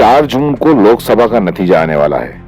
4 जून को लोकसभा का नतीजा आने वाला है।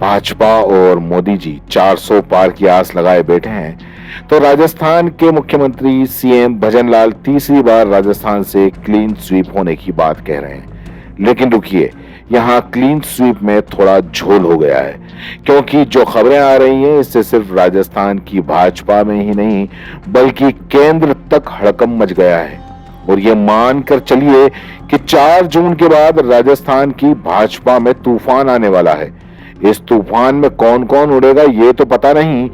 भाजपा और मोदी जी 400 पार की आस लगाए बैठे हैं तो राजस्थान के मुख्यमंत्री सीएम भजनलाल तीसरी बार राजस्थान से क्लीन स्वीप होने की बात कह रहे हैं। लेकिन रुकिए, यहाँ क्लीन स्वीप में थोड़ा झोल हो गया है, क्योंकि जो खबरें आ रही हैं इससे सिर्फ राजस्थान की भाजपा में ही नहीं बल्कि केंद्र तक हड़कंप मच गया है। और ये मानकर चलिए कि 4 जून के बाद राजस्थान की भाजपा में तूफान आने वाला है। इस तूफान में कौन कौन उड़ेगा ये तो पता नहीं,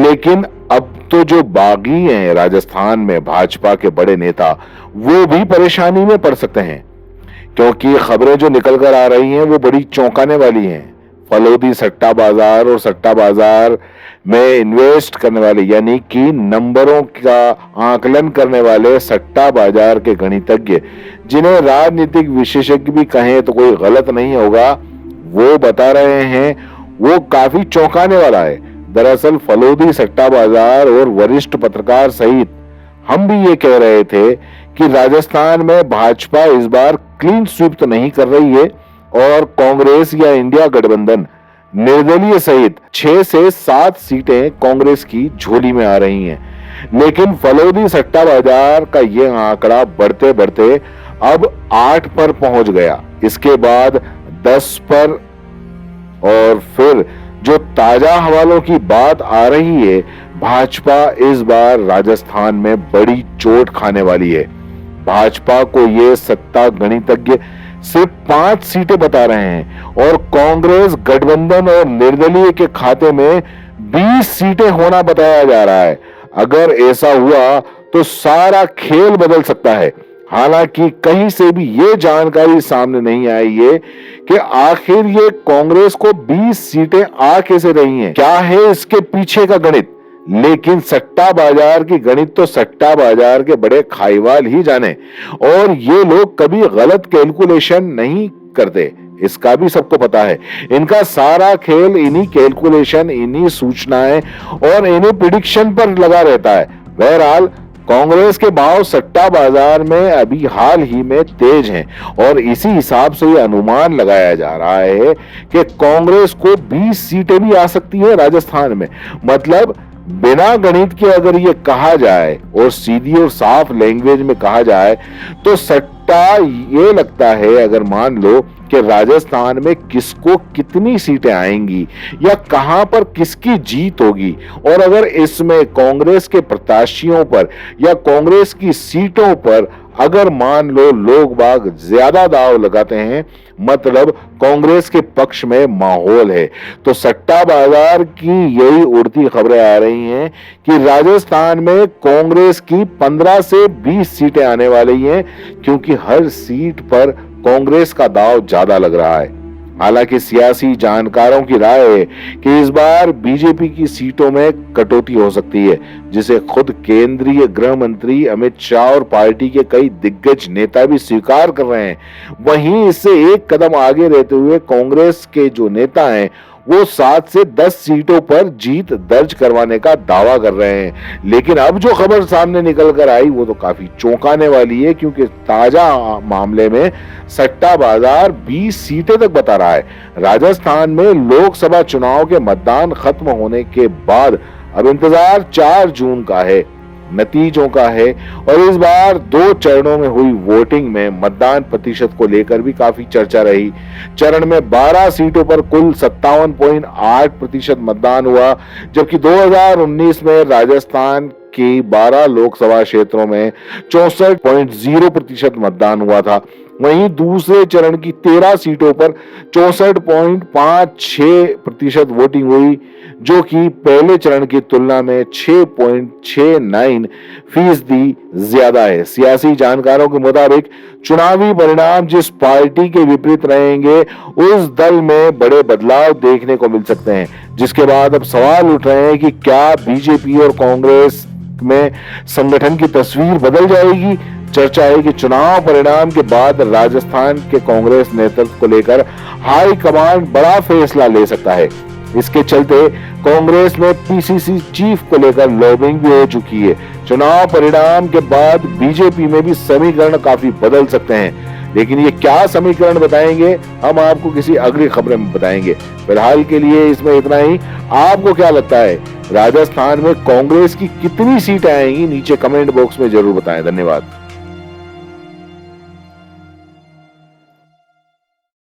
लेकिन अब तो जो बागी हैं राजस्थान में भाजपा के बड़े नेता, वो भी परेशानी में पड़ सकते हैं, क्योंकि खबरें जो निकल कर आ रही हैं वो बड़ी चौंकाने वाली हैं। फलोदी सट्टा बाजार और सट्टा बाजार में इन्वेस्ट करने वाले यानी कि नंबरों का आकलन करने वाले सट्टा बाजार के गणितज्ञ, जिन्हें राजनीतिक विशेषज्ञ भी कहें तो कोई गलत नहीं होगा, वो बता रहे हैं वो काफी चौंकाने वाला है। दरअसल फलोदी सट्टा बाजार और वरिष्ठ पत्रकार सहित हम भी ये कह रहे थे कि राजस्थान में भाजपा इस बार क्लीन स्वीप तो नहीं कर रही है और कांग्रेस या इंडिया गठबंधन निर्दलीय सहित 6 से 7 सीटें कांग्रेस की झोली में आ रही हैं। लेकिन फलोदी सट्टा बाजार का ये आंकड़ा बढ़ते बढ़ते अब 8 पर पहुंच गया, इसके बाद 10 पर, और फिर जो ताजा हवालों की बात आ रही है, भाजपा इस बार राजस्थान में बड़ी चोट खाने वाली है। भाजपा को ये सत्ता गणितज्ञ सिर्फ 5 सीटें बता रहे हैं और कांग्रेस गठबंधन और निर्दलीय के खाते में 20 सीटें होना बताया जा रहा है। अगर ऐसा हुआ तो सारा खेल बदल सकता है। हालांकि कहीं से भी ये जानकारी सामने नहीं आई है कि आखिर ये कांग्रेस को 20 सीटें आ कैसे रही हैं, क्या है इसके पीछे का गणित। लेकिन सट्टा बाजार की गणित तो सट्टा बाजार के बड़े खाईवाल ही जाने, और ये लोग कभी गलत कैलकुलेशन नहीं करते, इसका भी सबको पता है। इनका सारा खेल इन्हीं कैलकुलेशन, इन्हीं सूचनाएं और इन्हीं प्रिडिक्शन पर लगा रहता है। बहरहाल कांग्रेस के भाव सट्टा बाजार में अभी हाल ही में तेज हैं और इसी हिसाब से ये अनुमान लगाया जा रहा है कि कांग्रेस को 20 सीटें भी आ सकती है राजस्थान में। मतलब बिना गणित के अगर ये कहा जाए और सीधी और साफ लैंग्वेज में कहा जाए तो सट्टा ये लगता है, अगर मान लो कि राजस्थान में किसको कितनी सीटें आएंगी या कहां पर किसकी जीत होगी, और अगर इसमें कांग्रेस के प्रत्याशियों पर या कांग्रेस की सीटों पर अगर मान लो लोग बाग ज्यादा दाव लगाते हैं, मतलब कांग्रेस के पक्ष में माहौल है, तो सट्टा बाजार की यही उड़ती खबरें आ रही हैं कि राजस्थान में कांग्रेस की 15 से 20 सीटें आने वाली हैं, क्योंकि हर सीट पर कांग्रेस का दाव ज्यादा लग रहा है। हालांकि सियासी जानकारों की राय है कि इस बार बीजेपी की सीटों में कटौती हो सकती है, जिसे खुद केंद्रीय गृह मंत्री अमित शाह और पार्टी के कई दिग्गज नेता भी स्वीकार कर रहे हैं। वहीं इससे एक कदम आगे रहते हुए कांग्रेस के जो नेता हैं वो 7 से 10 सीटों पर जीत दर्ज करवाने का दावा कर रहे हैं। लेकिन अब जो खबर सामने निकल कर आई वो तो काफी चौंकाने वाली है, क्योंकि ताजा मामले में सट्टा बाजार 20 सीटें तक बता रहा है। राजस्थान में लोकसभा चुनाव के मतदान खत्म होने के बाद अब इंतजार 4 जून का है, नतीजों का है, और इस बार 2 चरणों में हुई वोटिंग में मतदान प्रतिशत को लेकर भी काफी चर्चा रही। चरण में 12 सीटों पर कुल 57.8% मतदान हुआ, जबकि 2019 में राजस्थान की 12 लोकसभा क्षेत्रों में 64.0% मतदान हुआ था। वहीं दूसरे चरण की 13 सीटों पर 64.56% वोटिंग हुई, जो कि पहले चरण की तुलना में 6.69% ज्यादा है। सियासी जानकारों के मुताबिक चुनावी परिणाम जिस पार्टी के विपरीत रहेंगे उस दल में बड़े बदलाव देखने को मिल सकते हैं, जिसके बाद अब सवाल उठ रहे हैं कि क्या बीजेपी और कांग्रेस में संगठन की तस्वीर बदल जाएगी। चर्चा है कि चुनाव परिणाम के बाद राजस्थान के कांग्रेस नेतृत्व को लेकर हाई कमांड बड़ा फैसला ले सकता है। इसके चलते कांग्रेस में पीसीसी चीफ को लेकर लॉबिंग भी हो चुकी है। चुनाव परिणाम के बाद बीजेपी में भी समीकरण काफी बदल सकते हैं। लेकिन ये क्या समीकरण बताएंगे हम आपको किसी अगली खबर में बताएंगे। फिलहाल के लिए इसमें इतना ही। आपको क्या लगता है राजस्थान में कांग्रेस की कितनी सीटें आएंगी, नीचे कमेंट बॉक्स में जरूर बताएं। धन्यवाद।